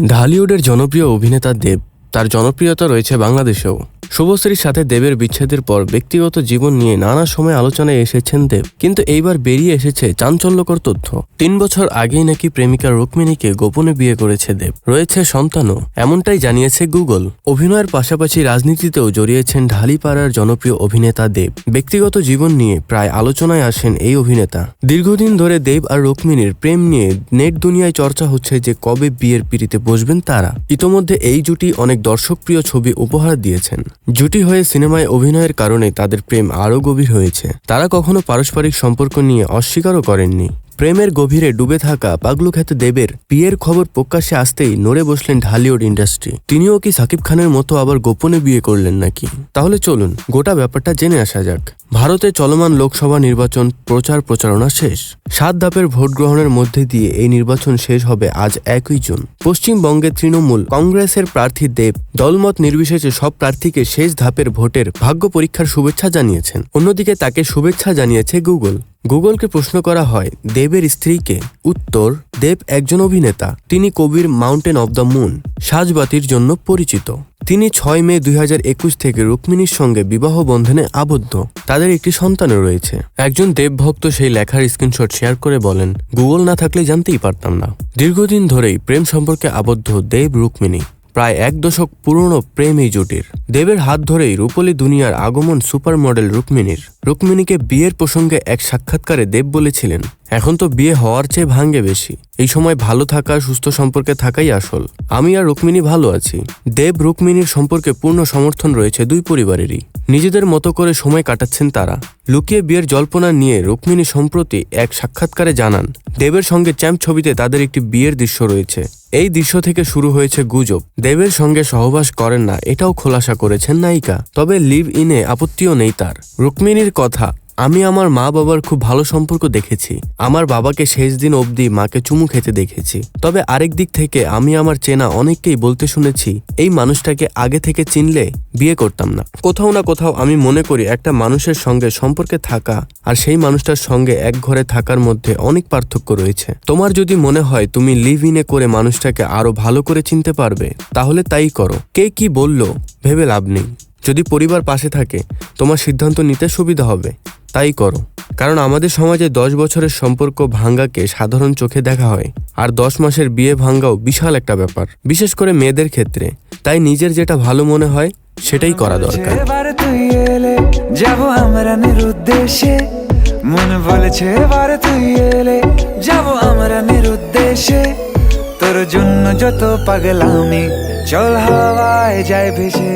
ঢালিউডের জনপ্রিয় অভিনেতা দেব, তার জনপ্রিয়তা রয়েছে বাংলাদেশেও। শুভশ্রীর সাথে দেবের বিচ্ছেদের পর ব্যক্তিগত জীবন নিয়ে নানা সময় আলোচনায় এসেছেন দেব, কিন্তু এইবার বেরিয়ে এসেছে চাঞ্চল্যকর তথ্য। 3 বছর আগেই নাকি প্রেমিকা রুক্মিণীকে গোপনে বিয়ে করেছে দেব, রয়েছে সন্তানও, এমনটাই জানিয়েছে গুগল। অভিনয়ের পাশাপাশি রাজনীতিতেও জড়িয়েছেন ঢালিপাড়ার জনপ্রিয় অভিনেতা দেব। ব্যক্তিগত জীবন নিয়ে প্রায় আলোচনায় আসেন এই অভিনেতা। দীর্ঘদিন ধরে দেব আর রুক্মিণীর প্রেম নিয়ে নেট দুনিয়ায় চর্চা হচ্ছে যে কবে বিয়ের পিঁড়িতে বসবেন তারা। ইতোমধ্যে এই জুটি অনেক দর্শকপ্রিয় ছবি উপহার দিয়েছেন। জুটি হয়ে সিনেমায় অভিনয়ের কারণে তাদের প্রেম আরও গভীর হয়েছে। তারা কখনো পারস্পরিক সম্পর্ক নিয়ে অস্বীকারও করেননি। প্রেমের গভীরে ডুবে থাকা পাগলু খ্যাত দেবের বিয়ের খবর প্রকাশ্যে আসতেই নড়ে বসলেন ঢালিউড ইন্ডাস্ট্রি। তিনিও কি সাকিব খানের মতো আবার গোপনে বিয়ে করলেন নাকি? তাহলে চলুন গোটা ব্যাপারটা জেনে আসা যাক। ভারতে চলমান লোকসভা নির্বাচন প্রচারণা শেষ। 7 ধাপের ভোট গ্রহণের মধ্যে দিয়ে এই নির্বাচন শেষ হবে আজ 1 জুন। পশ্চিমবঙ্গে তৃণমূল কংগ্রেসের প্রার্থী দেব দলমত নির্বিশেষে সব প্রার্থীকে শেষ ধাপের ভোটের ভাগ্য পরীক্ষার শুভেচ্ছা জানিয়েছেন। অন্যদিকে তাকে শুভেচ্ছা জানিয়েছে গুগল। গুগলকে প্রশ্ন করা হয় দেবের স্ত্রীকে। উত্তর, দেব একজন অভিনেতা। তিনি কবির মাউন্টেন অব দ্য মুন সাজবাতির জন্য পরিচিত। তিনি 6 মে 2021 থেকে রুক্মিণীর সঙ্গে বিবাহ বন্ধনে আবদ্ধ। তাদের একটি সন্তানও রয়েছে। একজন দেবভক্ত সেই লেখার স্ক্রিনশট শেয়ার করে বলেন, গুগল না থাকলে জানতেই পারতাম না। দীর্ঘদিন ধরেই প্রেম সম্পর্কে আবদ্ধ দেব রুক্মিণী। প্রায় 1 দশক পুরনো প্রেম এই জুটির। দেবের হাত ধরেই রূপলী দুনিয়ার আগমন সুপার মডেল রুক্মিণীর। রুক্মিণীকে বিয়ের প্রসঙ্গে এক সাক্ষাৎকারে দেব বলেছিলেন, এখন তো বিয়ে হওয়ার চেয়ে ভাঙ্গে বেশি। এই সময় ভালো থাকা, সুস্থ সম্পর্কে থাকাই আসল। আমি আর রুক্মিণী ভালো আছি। দেব রুক্মিণীর সম্পর্কে পূর্ণ সমর্থন রয়েছে দুই পরিবারেরই। নিজেদের মতো করে সময় কাটাচ্ছেন তারা। লুকিয়ে বিয়ের জল্পনা নিয়ে রুক্মিণী সম্প্রতি এক সাক্ষাৎকারে জানান, দেবের সঙ্গে চ্যাম্প ছবিতে তাদের একটি বিয়ের দৃশ্য রয়েছে। এই দৃশ্য থেকে শুরু হয়েছে গুজব। দেবের সঙ্গে সহবাস করেন না, এটাও খোলাসা করেছেন নায়িকা। তবে লিভ ইনে আপত্তিও নেই তার। রুক্মিণীর কথা, আমি আমার মা বাবার খুব ভালো সম্পর্ক দেখেছি। আমার বাবাকে শেষ দিন অবধি মাকে চুমু খেতে দেখেছি। তবে আরেক দিক থেকে আমি আমার চেনা অনেককেই বলতে শুনেছি, এই মানুষটাকে আগে থেকে চিনলে বিয়ে করতাম না। কোথাও না কোথাও আমি মনে করি একটা মানুষের সঙ্গে সম্পর্কে থাকা আর সেই মানুষটার সঙ্গে এক ঘরে থাকার মধ্যে অনেক পার্থক্য রয়েছে। তোমার যদি মনে হয় তুমি লিভ ইনে করে মানুষটাকে আরো ভালো করে চিনতে পারবে, তাহলে তাই করো। কে কি বলল ভেবে লাভ নেই। যদি পরিবার পাশে থাকে, তোমার সিদ্ধান্ত নিতে সুবিধা হবে, তাই করো। কারণ আমাদের সমাজে 10 বছরের সম্পর্ক ভাঙ্গাকে সাধারণ চোখে দেখা হয়, আর 10 মাসের বিয়ে ভাঙ্গাও বিশাল একটা ব্যাপার, বিশেষ করে মেয়েদের ক্ষেত্রে। তাই নিজের যেটা ভালো মনে হয় সেটাই করা দরকার। যাবো আমরা নিরুদ্দেশে, মন বলেছে এবার তুই এলে যাবো আমরা নিরুদ্দেশে। তোর জন্য যত পাগলামি, চল হাওয়ায় যায় ভেসে।